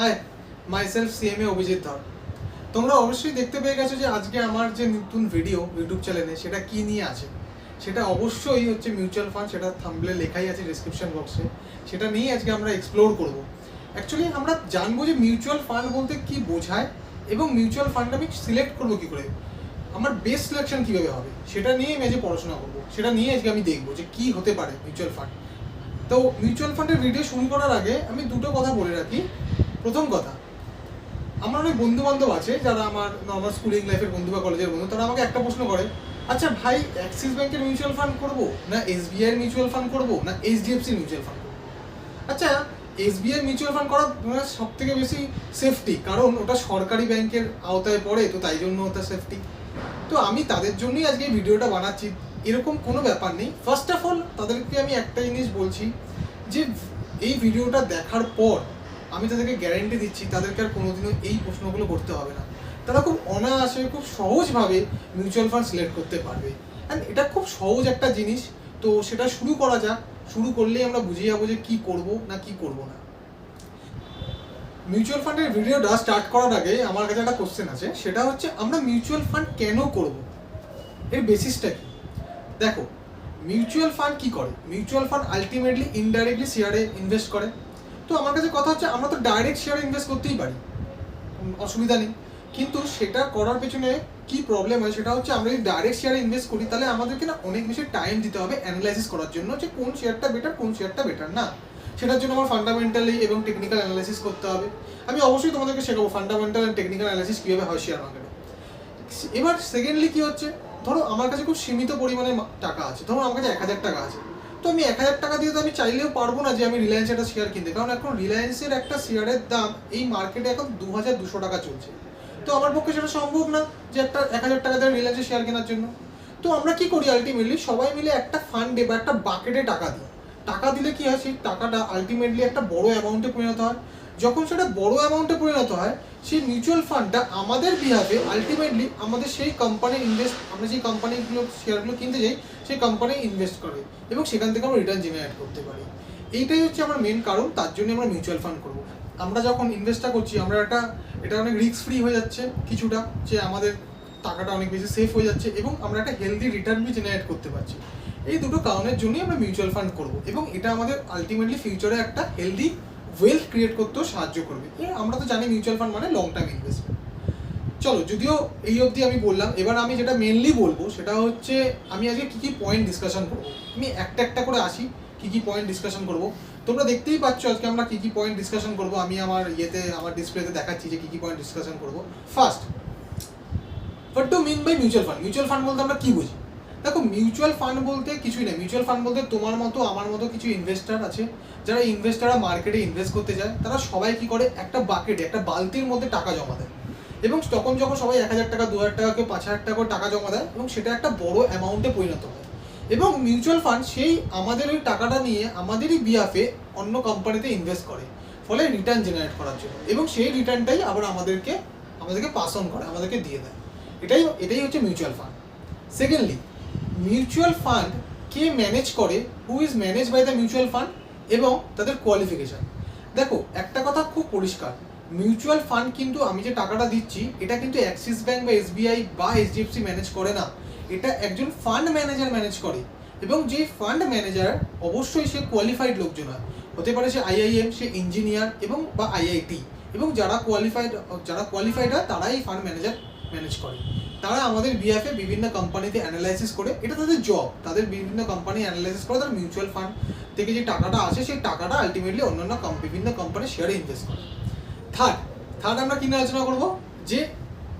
High, myself CMA Abhijit ধর। তোমরা অবশ্যই দেখতে পেয়ে গেছো যে আজকে আমার যে নতুন ভিডিও ইউটিউব চ্যানেলে সেটা কি নিয়ে আছে। সেটা অবশ্যই হচ্ছে মিউচুয়াল ফান্ড, সেটা থাম্বনেলে লেখাই আছে ডিসক্রিপশন বক্সে। সেটা নিয়ে আজকে আমরা এক্সপ্লোর করব। অ্যাকচুয়ালি আমরা জানবো যে মিউচুয়াল ফান্ড বলতে কি বোঝায় এবং মিউচুয়াল ফান্ড আমি সিলেক্ট করবো কী করে, আমার বেস্ট সিলেকশন কীভাবে হবে সেটা নিয়ে আমি আজকে পড়াশোনা করবো। সেটা নিয়ে আজকে আমি দেখবো যে কী হতে পারে মিউচুয়াল ফান্ড। তো মিউচুয়াল ফান্ডের ভিডিও শুরু করার আগে আমি দুটো কথা বলে রাখি। প্রথম কথা, আমার অনেক বন্ধু বান্ধব আছে যারা আমার নর্মাল স্কুলিং লাইফের বন্ধু বা কলেজের বন্ধু, তারা আমাকে একটা প্রশ্ন করে, আচ্ছা ভাই, অ্যাক্সিস ব্যাংকের মিউচুয়াল ফান্ড করবো না এসবিআই এর মিউচুয়াল ফান্ড করবো না এইচডিএফসি মিউচুয়াল ফান্ড করবো? আচ্ছা, এসবিআই মিউচুয়াল ফান্ড করা সব থেকে বেশি সেফটি, কারণ ওটা সরকারি ব্যাংকের আওতায় পড়ে, তো তাই জন্য ওটা সেফটি। তো আমি তাদের জন্যই আজকে এই ভিডিওটা বানাচ্ছি, এরকম কোনো ব্যাপার নেই। ফার্স্ট অফ অল তাদেরকে আমি একটা জিনিস বলছি যে এই ভিডিওটা দেখার পর আমি তাদেরকে গ্যারেন্টি দিচ্ছি তাদেরকে আর কোনোদিনও এই প্রশ্নগুলো করতে হবে না। তারা খুব অনায়াসে খুব সহজভাবে মিউচুয়াল ফান্ড সিলেক্ট করতে পারবে। অ্যান্ড এটা খুব সহজ একটা জিনিস। তো সেটা শুরু করা যাক। শুরু করলেই আমরা বুঝে যাবো যে কী করবো না কী করবো না। মিউচুয়াল ফান্ডের ভিডিওটা স্টার্ট করার আগে আমার কাছে একটা কোশ্চেন আছে, সেটা হচ্ছে আমরা মিউচুয়াল ফান্ড কেন করব, এর বেসিসটা কি? দেখো, মিউচুয়াল ফান্ড কি করে? মিউচুয়াল ফান্ড আলটিমেটলি ইনডাইরেক্টলি শেয়ারে ইনভেস্ট করে। তো আমার কাছে কথা হচ্ছে, আমরা তো ডাইরেক্ট শেয়ারে ইনভেস্ট করতেই পারি, অসুবিধা নেই। কিন্তু সেটা করার পেছনে কি প্রবলেম হয় সেটা হচ্ছে, আমরা যদি ডাইরেক্ট শেয়ারে ইনভেস্ট করি তাহলে আমাদেরকে না অনেক বেশি টাইম দিতে হবে অ্যানালাইসিস করার জন্য যে কোন শেয়ারটা বেটার কোন শেয়ারটা বেটার না। সেটার জন্য আমার ফান্ডামেন্টালি এবং টেকনিক্যাল অ্যানালাইসিস করতে হবে। আমি অবশ্যই তোমাদেরকে শেখাবো ফান্ডামেন্টাল অ্যান্ড টেকনিক্যাল অ্যানালাইসিস কীভাবে হয় শেয়ার মার্কেটে। এবার সেকেন্ডলি কি হচ্ছে, ধরো আমার কাছে খুব সীমিত পরিমাণে টাকা আছে, ধরো আমার কাছে 1000 টাকা আছে। তো আমি 1000 টাকা দিয়ে তো আমি চাইলেও পারবো না যে আমি রিলায়েন্সের একটা শেয়ার কিনতে, কারণ এখন রিলায়েন্সের একটা শেয়ারের দাম এই মার্কেটে এখন 2200 টাকা চলছে। তো আমার পক্ষে সেটা সম্ভব না যে একটা 1000 টাকা দিয়ে রিলায়েন্সের শেয়ার কেনার জন্য। তো আমরা কি করি, আলটিমেটলি সবাই মিলে একটা ফান্ডে বা একটা বাকেটে টাকা দিই। টাকা দিলে কি হয়, সেই টাকাটা আলটিমেটলি একটা বড় অ্যামাউন্টে পরিণত হয়। যখন সেটা বড় অ্যামাউন্টে পরিণত হয়, সেই মিউচুয়াল ফান্ডটা আমাদের বিহাফে আলটিমেটলি আমাদের সেই কোম্পানি আমরা যে কোম্পানিগুলো শেয়ারগুলো কিনতে যাই সেই কোম্পানি ইনভেস্ট করে এবং সেখান থেকে আমরা রিটার্ন জেনারেট করতে পারি। এইটাই হচ্ছে আমার মেন কারণ, তার জন্য আমরা মিউচুয়াল ফান্ড করবো। আমরা যখন ইনভেস্টটা করছি, আমরা এটা অনেক রিস্ক ফ্রি হয়ে যাচ্ছে কিছুটা, যে আমাদের টাকাটা অনেক বেশি সেফ হয়ে যাচ্ছে এবং আমরা একটা হেলদি রিটার্ন বি জেনারেট করতে পারছি। এই দুটো কারণের জন্যই আমরা মিউচুয়াল ফান্ড করবো এবং এটা আমাদের আলটিমেটলি ফিউচারে একটা হেলদি ওয়েলথ ক্রিয়েট করতেও সাহায্য করবে। আমরা তো জানি মিউচুয়াল ফান্ড মানে লং টার্ম ইনভেস্টমেন্ট। চলো, যদিও এই অবধি আমি বললাম, এবার আমি যেটা মেনলি বলবো সেটা হচ্ছে আমি আজকে কী কী পয়েন্ট ডিসকাশন করবো। আমি একটা একটা করে আসি কী কী পয়েন্ট ডিসকাশন করবো। তোমরা দেখতেই পাচ্ছ আজকে আমরা কী কী পয়েন্ট ডিসকাশন করবো। আমি আমার আমার ডিসপ্লেতে দেখাচ্ছি যে কী কী পয়েন্ট ডিসকাশন করবো। First, what to mean by mutual fund. Mutual fund বলতে আমরা কী বুঝি? দেখো, মিউচুয়াল ফান্ড বলতে কিছুই নেই। মিউচুয়াল ফান্ড বলতে তোমার মতো আমার মতো কিছু ইনভেস্টার আছে, যারা ইনভেস্টাররা মার্কেটে ইনভেস্ট করতে যায়। তারা সবাই কি করে, একটা বাকেটে একটা বালতির মধ্যে টাকা জমা দেয় এবং তখন যখন সবাই 1000 টাকা 2000 টাকা কেউ 5000 টাকা করে টাকা জমা দেয় এবং সেটা একটা বড় অ্যামাউন্টে পরিণত হয়। এবং মিউচুয়াল ফান্ড সেই আমাদের ওই টাকাটা নিয়ে আমাদেরই বিহাফে অন্য কোম্পানিতে ইনভেস্ট করে, ফলে রিটার্ন জেনারেট করার জন্য, এবং সেই রিটার্নটাই আবার আমাদেরকে পাস অন করে, আমাদেরকে দিয়ে দেয়। এটাই হচ্ছে mutual fund. Secondly, mutual fund কে ম্যানেজ করে, who is manage by the mutual fund এবং তাদের কোয়ালিফিকেশান। দেখো, একটা কথা খুব পরিষ্কার, মিউচুয়াল ফান্ড কিন্তু আমি যে টাকাটা দিচ্ছি এটা কিন্তু অ্যাক্সিস ব্যাংক বা এসবিআই বা এইচডিএফসি ম্যানেজ করে না, এটা একজন ফান্ড ম্যানেজার ম্যানেজ করে। এবং যে ফান্ড ম্যানেজার অবশ্যই সে কোয়ালিফাইড লোকজন হয়, হতে পারে সে আইআইএম, সে ইঞ্জিনিয়ার এবং বা আইআইটি, এবং যারা কোয়ালিফাইড হয় তারাই ফান্ড ম্যানেজার ম্যানেজ করে। তারা আমাদের বিএফে বিভিন্ন কোম্পানিতে অ্যানালাইসিস করে, এটা তাদের জব, তাদের বিভিন্ন কোম্পানি অ্যানালাইসিস করে তারা মিউচুয়াল ফান্ড থেকে যে টাকাটা আসে সেই টাকাটা আলটিমেটলি অন্যান্য বিভিন্ন কোম্পানির শেয়ারে ইনভেস্ট করে। থার্ড আমরা কি নিয়ে আলোচনা করবো, যে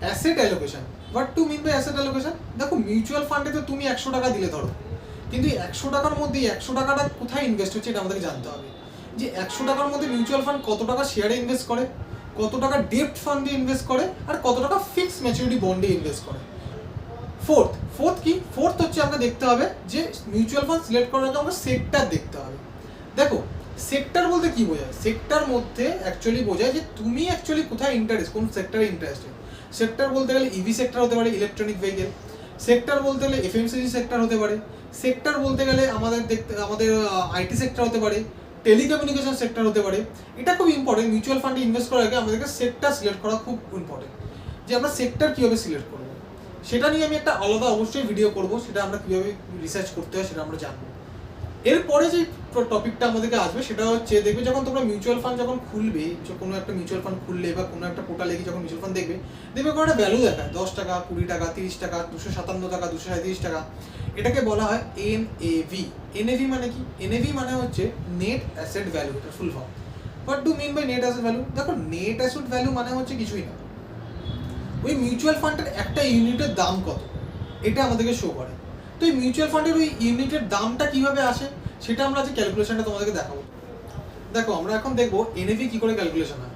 asset allocation. What to mean by asset allocation? দেখো, মিউচুয়াল ফান্ডে তো তুমি 100 টাকা দিলে ধরো, কিন্তু 100 টাকার মধ্যে 100 টাকাটা কোথায় ইনভেস্ট হচ্ছে এটা আমাদেরকে জানতে হবে। যে 100 টাকার মধ্যে মিউচুয়াল ফান্ড কত টাকা শেয়ারে ইনভেস্ট করে, কত টাকা ডেপ্ট ফান্ডে ইনভেস্ট করে, আর কত টাকা ফিক্সড ম্যাচুরিটি বন্ডে ইনভেস্ট করে। ফোর্থ হচ্ছে আমরা দেখতে হবে যে মিউচুয়াল ফান্ড সিলেক্ট করার আগে আমাকে সেক্টর দেখতে হবে। দেখো, সেক্টর বলতে কি বোঝায়? সেক্টর মধ্যে অ্যাকচুয়ালি বোঝায় যে তুমি অ্যাকচুয়ালি কোথায় ইন্টারেস্ট, কোন সেক্টরে ইন্টারেস্টেড। সেক্টর বলতে গেলে ইভি সেক্টর হতে পারে, ইলেকট্রনিক ভেহিকেল। সেক্টর বলতে গেলে এফএমসিজি সেক্টর হতে পারে। সেক্টর বলতে গেলে আমাদের আইটি সেক্টর হতে পারে। টেলিকমিউনিকেশন সেক্টর হতে পারে। এটা খুব ইম্পর্টেন্ট, মিউচুয়াল ফান্ডে ইনভেস্ট করার আগে আমাদেরকে সেক্টর সিলেক্ট করা খুব ইম্পর্টেন্ট, যে আমরা সেক্টর কীভাবে সিলেক্ট করবো সেটা নিয়ে আমি একটা আলাদা অবশ্যই ভিডিও করব, সেটা আমরা কীভাবে রিসার্চ করতে হয় সেটা আমরা জানবো। এরপরে যে টপিকটা আমাদেরকে আসবে সেটা হচ্ছে, দেখবে যখন তোমরা মিউচুয়াল ফান্ড যখন খুলবে, কোনো একটা মিউচুয়াল ফান্ড খুললে বা কোনো একটা পোর্টালে গিয়ে যখন মিউচুয়াল ফান্ড দেখবে কোনো একটা ভ্যালু দেখায় 10 টাকা, 20 টাকা, 30 টাকা, 257 টাকা, 237 টাকা। এটাকে বলা হয় এনএভি। এনএভি মানে কি? এনএভি মানে হচ্ছে নেট অ্যাসেট ভ্যালু, এটা full form. What do mean by net asset value? দেখো, নেট অ্যাসেট ভ্যালু মানে হচ্ছে কিছুই না, ওই মিউচুয়াল ফান্ডের একটা ইউনিটের দাম কত এটা আমাদেরকে শো করে। তো এই মিউচুয়াল ফান্ডের ওই ইউনিটের দামটা কিভাবে আসে সেটা আমরা যে ক্যালকুলেশনটা তোমাদেরকে দেখাবো। দেখো, আমরা এখন দেখবো এনএভি কি করে ক্যালকুলেশন হয়।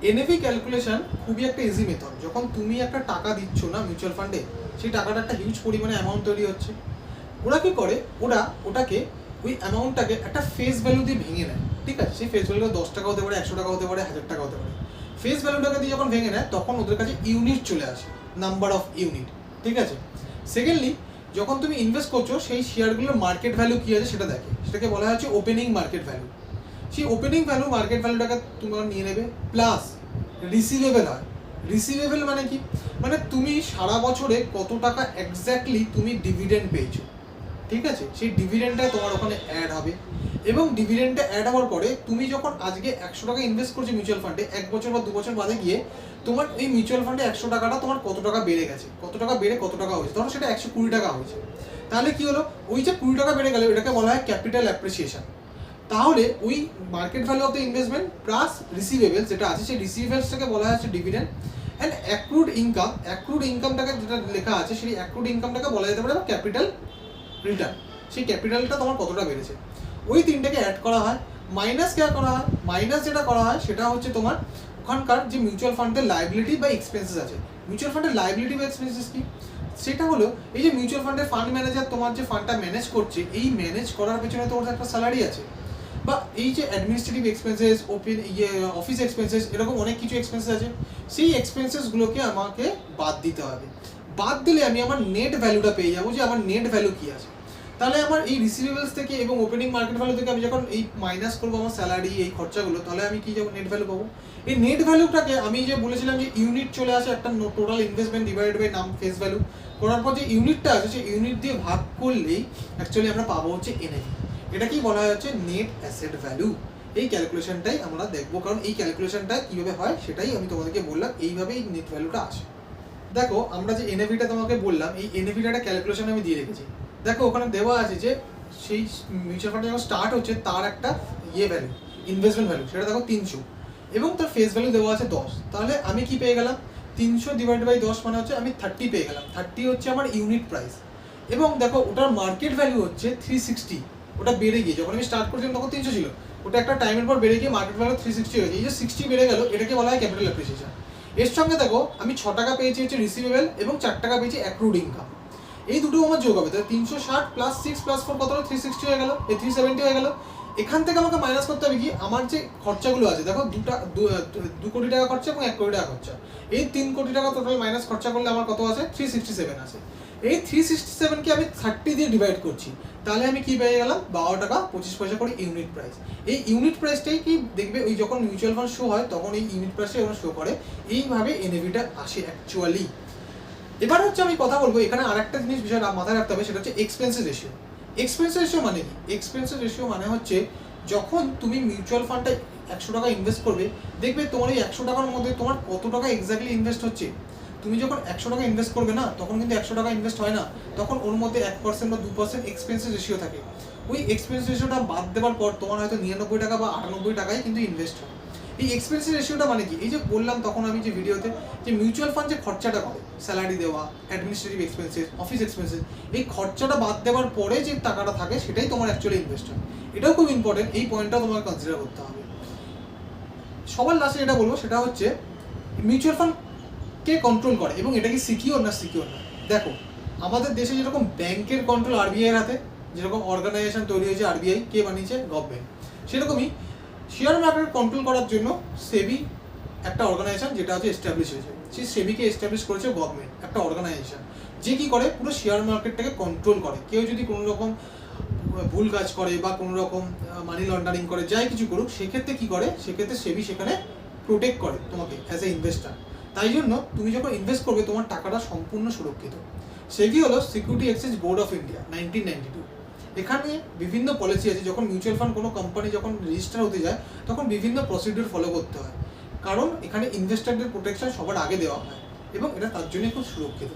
এনএভি ক্যালকুলেশন খুবই একটা ইজি মেথড। যখন তুমি একটা টাকা দিচ্ছ না মিউচুয়াল ফান্ডে, সেই টাকাটা একটা হিউজ পরিমাণে অ্যামাউন্ট তৈরি হচ্ছে, ওরা কি করে, ওটাকে ওই অ্যামাউন্টটাকে একটা ফেস ভ্যালু দিয়ে ভেঙে নেয়। ঠিক আছে, সেই ফেস ভ্যালুটা 10 টাকা হতে পারে, 100 টাকা হতে পারে, 1000 টাকা হতে পারে। ফেস ভ্যালুটাকে দিয়ে যখন ভেঙে নেয় তখন ওদের কাছে ইউনিট চলে আসে, নাম্বার অফ ইউনিট। ঠিক আছে, সেকেন্ডলি যখন তুমি ইনভেস্ট করছো সেই শেয়ারগুলোর মার্কেট ভ্যালু কী আছে সেটা দেখে, সেটাকে বলা হচ্ছে ওপেনিং মার্কেট ভ্যালু। সেই ওপেনিং ভ্যালু মার্কেট ভ্যালুটাকে তোমরা নিয়ে নেবে, প্লাস রিসিভেবল হয়। রিসিভেবল মানে কি? মানে তুমি সারা বছরে কত টাকা এক্স্যাক্টলি তুমি ডিভিডেন্ড পেয়েছো। ঠিক আছে, সেই ডিভিডেন্ডটা তোমার ওখানে অ্যাড হবে, এবং ডিভিডেন্ডটা অ্যাড হওয়ার পরে তুমি যখন আজকে 100 টাকা ইনভেস্ট করছো মিউচুয়াল ফান্ডে, 1 বছর বা 2 বছর বাদে গিয়ে তোমার এই মিউচুয়াল ফান্ডে 100 টাকাটা তোমার কত টাকা বেড়ে গেছে, কত টাকা বেড়ে কত টাকা হয়েছে, ধরো সেটা 120 টাকা হয়েছে। তাহলে কি হলো, ওই যে 20 টাকা বেড়ে গেল এটাকে বলা হয় ক্যাপিটাল অ্যাপ্রিসিয়েশন। তাহলে ওই market value of the investment plus receivables যেটা আছে, সেই রিসিভেবলসটাকে বলা হচ্ছে dividend, and accrued income. Accrued ইনকামটাকে যেটা লেখা আছে, সেই অ্যাক্রুড ইনকামটাকে বলা যেতে পারে ক্যাপিটাল রিটার্ন। সেই ক্যাপিটালটা তোমার কতটা বেড়েছে, ওই তিনটাকে অ্যাড করা হয়, মাইনাস কে করা হয়, মাইনাস যেটা করা হয় সেটা হচ্ছে তোমার ওখানকার যে মিউচুয়াল ফান্ডের লাইবিলিটি বা এক্সপেন্সেস আছে। মিউচুয়াল ফান্ডের লাইবিলিটি বা এক্সপেন্সেস কি? সেটা হলো এই যে মিউচুয়াল ফান্ডের ফান্ড ম্যানেজার তোমার যে ফান্ডটা ম্যানেজ করছে, এই ম্যানেজ করার পেছনে তোমার একটা স্যালারি আছে, বা এই যে অ্যাডমিনিস্ট্রেটিভ এক্সপেন্সেস, অফিস এক্সপেন্সেস, এরকম অনেক কিছু এক্সপেন্সেস আছে। সেই এক্সপেন্সেসগুলোকে আমাকে বাদ দিতে হবে। বাদ দিলে আমি আমার নেট ভ্যালুটা পেয়ে যাবো, যে আমার নেট ভ্যালু কী আছে। তাহলে আমার এই রিসিভেবলস থেকে এবং ওপেনিং মার্কেট ভ্যালু থেকে আমি যখন এই মাইনাস করবো আমার স্যালারি, এই খরচাগুলো, তাহলে আমি কি যাবো, নেট ভ্যালু পাবো। এই নেট ভ্যালুটাকে আমি যে বলেছিলাম যে ইউনিট চলে আসে একটা টোটাল ইনভেস্টমেন্ট ডিভাইডেড বাই নাম ফেস ভ্যালু, করার পর যে ইউনিটটা আছে সেই ইউনিট দিয়ে ভাগ করলেই অ্যাকচুয়ালি আমরা পাবো হচ্ছে এনএভি। এটা কি বলা হচ্ছে নেট অ্যাসেট ভ্যালু। এই ক্যালকুলেশনটাই আমরা দেখবো, কারণ এই ক্যালকুলেশনটা কীভাবে হয় সেটাই আমি তোমাদেরকে বললাম, এইভাবেই নেট ভ্যালুটা আসে। দেখো, আমরা যে এনএভিটা তোমাকে বললাম, এই এনএভিটা একটা ক্যালকুলেশন আমি দিয়ে রেখেছি। দেখো, ওখানে দেওয়া আছে যে সেই মিউচুয়াল ফান্ড যখন স্টার্ট হচ্ছে তার একটা ভ্যালু, ইনভেস্টমেন্ট ভ্যালু, সেটা দেখো 300, এবং তার ফেস ভ্যালু দেওয়া আছে 10। তাহলে আমি কি পেয়ে গেলাম, 300 ডিভাইড বাই 10 মানে হচ্ছে আমি 30 পেয়ে গেলাম। 30 হচ্ছে আমার ইউনিট প্রাইস, এবং দেখো ওটার মার্কেট ভ্যালু হচ্ছে 360। ওটা বেড়ে গিয়ে, যখন আমি স্টার্ট করেছিলাম তখন 300 ছিল, ওটা একটা টাইমের পর বেড়ে গিয়ে মার্কেট ভ্যালু 360 হয়েছে। এই যে 60 বেড়ে গেল, এটাকে বলা হয় ক্যাপিটাল অ্যাপ্রিসিয়েশন। এর সঙ্গে দেখো আমি 6 টাকা পেয়েছি হচ্ছে রিসিভেবল, এবং 4 টাকা পেয়েছি অ্যাক্রুড ইনকাম। এই দুটো আমার যোগ হবে, তাহলে 360 প্লাস 6 প্লাস 4 কত হলো, 360 হয়ে গেল, এই 370 হয়ে গেল। এখান থেকে আমাকে মাইনাস করতে হবে কি, আমার যে খরচাগুলো আছে, দেখো 2 কোটি টাকা খরচা এবং 1 কোটি টাকা খরচা, এই 3 কোটি টাকা টোটাল মাইনাস খরচা করলে আমার কত আছে, 367 আছে। এই 367কে আমি 30 দিয়ে ডিভাইড করছি, তাহলে আমি কি পেয়ে গেলাম, 12 টাকা 25 পয়সা করে ইউনিট প্রাইস। এই ইউনিট প্রাইসটাই কি দেখবে ওই যখন মিউচুয়াল ফান্ড শো হয় তখন এই ইউনিট প্রাইসটা ওরা শো করে, এইভাবে এনএভিটা আসে অ্যাকচুয়ালি। এবার হচ্ছে আমি কথা বলবো, এখানে আরেকটা জিনিস বিষয় মাথায় রাখতে হবে, সেটা হচ্ছে এক্সপেন্সেস রেশিও। এক্সপেন্সেস রেশিও মানে কি? এক্সপেন্সেস রেশিও মানে হচ্ছে যখন তুমি মিউচুয়াল ফান্ডে 100 টাকা ইনভেস্ট করবে, দেখবে তোমার এই 100 টাকার মধ্যে তোমার কত টাকা এক্স্যাক্টলি ইনভেস্ট হচ্ছে। তুমি যখন 100 টাকা ইনভেস্ট করবে না, তখন কিন্তু 100 টাকা ইনভেস্ট হয় না, তখন ওর মধ্যে 1% বা 2% এক্সপেন্সেস রেশিও থাকে। ওই এক্সপেন্স রেশিওটা বাদ দেওয়ার পর তোমার হয়তো 99 টাকা বা 98 টাকায় কিন্তু ইনভেস্ট হয়। এই এক্সপেন্সেস রেশিওটা মানে কি? এই যে বললাম তখন আমি যে ভিডিওতে, যে মিউচুয়াল ফান্ড যে খরচাটা করে, স্যালারি দেওয়া, অ্যাডমিনিস্ট্রেটিভ এক্সপেন্সেস, অফিস এক্সপেন্সেস, এই খরচাটা বাদ দেওয়ার পরে যে টাকাটা থাকে সেটাই তোমার অ্যাকচুয়ালি ইনভেস্ট হয়। এটাও খুব ইম্পর্টেন্ট, এই পয়েন্টটাও তোমাকে কনসিডার করতে হবে। সবার লাস্টে যেটা বলবো সেটা হচ্ছে মিউচুয়াল ফান্ড কে কন্ট্রোল করে এবং এটা কি সিকিউর না সিকিউর না। দেখো, আমাদের দেশে যেরকম ব্যাংকের কন্ট্রোল আরবিআই এর হাতে, যেরকম অর্গানাইজেশন তৈরি হয়েছে আরবিআই, কে বানিয়েছে, গভর্নমেন্ট, সেরকমই শেয়ার মার্কেট কন্ট্রোল করার জন্য সেবি একটা অর্গানাইজেশন যেটা হচ্ছে এস্টাবলিশ হয়েছে। সেই সেবিকে এস্টাবলিশ করেছে গভর্নমেন্ট, একটা অর্গানাইজেশন যে কি করে পুরো শেয়ার মার্কেটটাকে কন্ট্রোল করে। কেউ যদি কোনো রকম ভুল কাজ করে বা কোনো রকম মানি লন্ডারিং করে, যাই কিছু করুক, সেক্ষেত্রে কি করে, সেক্ষেত্রে সেবি সেখানে প্রোটেক্ট করে তোমাকে অ্যাজ এ ইনভেস্টার। তাই জন্য তুমি যখন ইনভেস্ট করবে তোমার টাকাটা সম্পূর্ণ সুরক্ষিত। সেবি হলো security exchange board of India, 1992। এখানে বিভিন্ন পলিসি আছে। যখন মিউচুয়াল ফান্ড কোনো কোম্পানি যখন রেজিস্টার হতে যায় তখন বিভিন্ন প্রসিডিউর ফলো করতে হয়, কারণ এখানে ইনভেস্টারদের প্রোটেকশন সবার আগে দেওয়া হয় এবং এটা তার জন্য খুব সুরক্ষিত।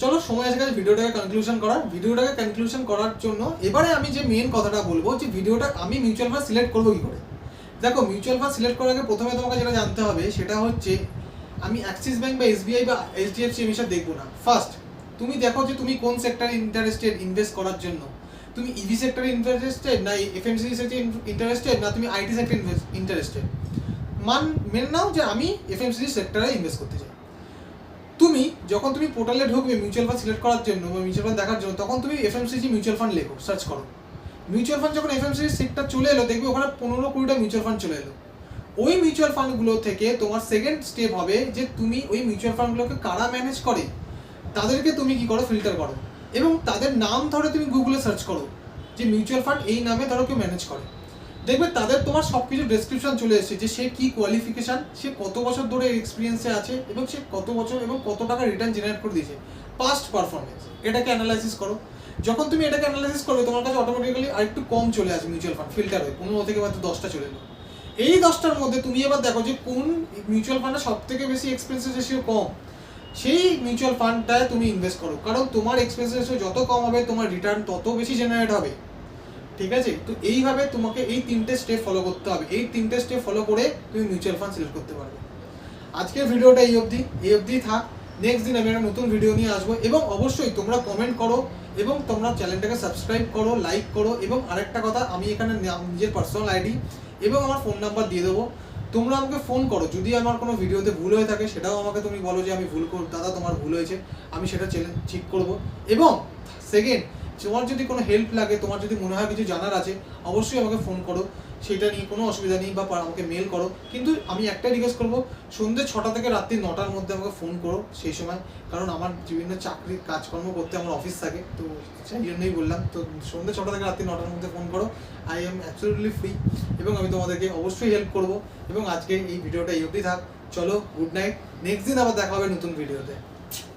চলো সময় আছে ভিডিওটাকে কনক্লুশন করার জন্য এবারে আমি যে মেন কথাটা বলবো যে ভিডিওটা আমি মিউচুয়াল ফান্ড সিলেক্ট করবো কি করে। দেখো, মিউচুয়াল ফান্ড সিলেক্ট করার আগে প্রথমে তোমাকে যেটা জানতে হবে সেটা হচ্ছে আমি অ্যাক্সিস ব্যাংক বা এসবিআই বা এইচডিএফসি এসব দেখবো না। ফার্স্ট তুমি দেখো যে তুমি কোন সেক্টরে ইন্টারেস্টেড ইনভেস্ট করার জন্য। তুমি ইভি সেক্টরে ইন্টারেস্টেড, না এফএমসিজি সেক্টরে ইন্টারেস্টেড, না তুমি আইটি সেক্টরে ইন্টারেস্টেড। মেনে নাও যে আমি এফএমসিজি সেক্টরে ইনভেস্ট করতে চাই। তুমি যখন তুমি পোর্টালে ঢুকবে মিউচুয়াল ফান্ড সিলেক্ট করার জন্য বা মিউচুয়াল ফান্ড দেখার জন্য, তখন তুমি এফএমসিজি মিউচুয়াল ফান্ড লেখো, সার্চ করো। মিউচুয়াল ফান্ড যখন এফএমসিজি সেক্টর চলে এলো, দেখবে ওখানে 15-20টা মিউচুয়াল ফান্ড চলে এলো। ওই মিউচুয়াল ফান্ডগুলো থেকে তোমার সেকেন্ড স্টেপ হবে যে তুমি ওই মিউচুয়াল ফান্ডগুলোকে কারা ম্যানেজ করে তাদেরকে তুমি কি করো, ফিল্টার করো এবং তাদের নাম ধরে তুমি গুগলে সার্চ করো যে মিউচুয়াল ফান্ড এই নামে ধরো কেউ ম্যানেজ করে। দেখবে তাদের তোমার সব কিছু ডেসক্রিপশন চলে এসেছে যে সে কি কোয়ালিফিকেশান, সে কত বছর ধরে এক্সপিরিয়েন্সে আছে এবং সে কত বছর এবং কত টাকা রিটার্ন জেনারেট করে দিয়েছে, পাস্ট পারফরমেন্স। এটাকে অ্যানালাইসিস করো। যখন তুমি এটাকে অ্যানালাইসিস করবে তোমার কাছে অটোমেটিক্যালি আরেকটু কম চলে আসে মিউচুয়াল ফান্ড, ফিল্টার হয়ে 15 থেকে মাত্র 10টা চলে এলো। এই 10টার মধ্যে তুমি এবার দেখো যে কোন মিউচুয়াল ফান্ডে সব থেকে বেশি এক্সপেন্সেস রেশিও কম, সেই মিউচুয়াল ফান্ডটায় তুমি ইনভেস্ট করো। কারণ তোমার এক্সপেন্সেস রেশিও যত কম হবে তোমার রিটার্ন তত বেশি জেনারেট হবে। ঠিক আছে, তো এইভাবে তোমাকে এই 3টে স্টেপ ফলো করতে হবে। এই 3টে স্টেপ ফলো করে তুমি মিউচুয়াল ফান্ড সিলেক্ট করতে পারবে। আজকের ভিডিওটা এই অবধি থাক। নেক্সট দিন আমি একটা নতুন ভিডিও নিয়ে আসবো এবং অবশ্যই তোমরা কমেন্ট করো এবং তোমরা চ্যানেলটাকে সাবস্ক্রাইব করো, লাইক করো। এবং আরেকটা কথা, আমি এখানে নিজের পার্সোনাল আইডি এবং আমার ফোন নাম্বার দিয়ে দেবো। তোমরা আমাকে ফোন করো, যদি আমার কোনো ভিডিওতে ভুল হয়ে থাকে সেটাও আমাকে তুমি বলো যে আমি ভুল দাদা তোমার ভুল হয়েছে, আমি সেটা ঠিক করবো। এবং সেকেন্ড, তোমার যদি কোনো হেল্প লাগে, তোমার যদি মনে হয় কিছু জানার আছে, অবশ্যই আমাকে ফোন করো, সেটা নিয়ে কোনো অসুবিধা নেই, বা আমাকে মেল করো। কিন্তু আমি একটাই রিকোয়েস্ট করবো, সন্ধ্যে 6টা থেকে রাত্রি 9টার মধ্যে আমাকে ফোন করো সেই সময়, কারণ আমার বিভিন্ন চাকরির কাজকর্ম করতে আমার অফিস থাকে, তো সেই জন্যই বললাম। তো সন্ধ্যে 6টা থেকে রাত্রি 9টার মধ্যে ফোন করো, আই এম অ্যাবসলিউটলি ফ্রি এবং আমি তোমাদেরকে অবশ্যই হেল্প করবো। এবং আজকে এই ভিডিওটা এই অবধি থাক। চলো, গুড নাইট। নেক্সট দিন আবার দেখা হবে নতুন ভিডিওতে।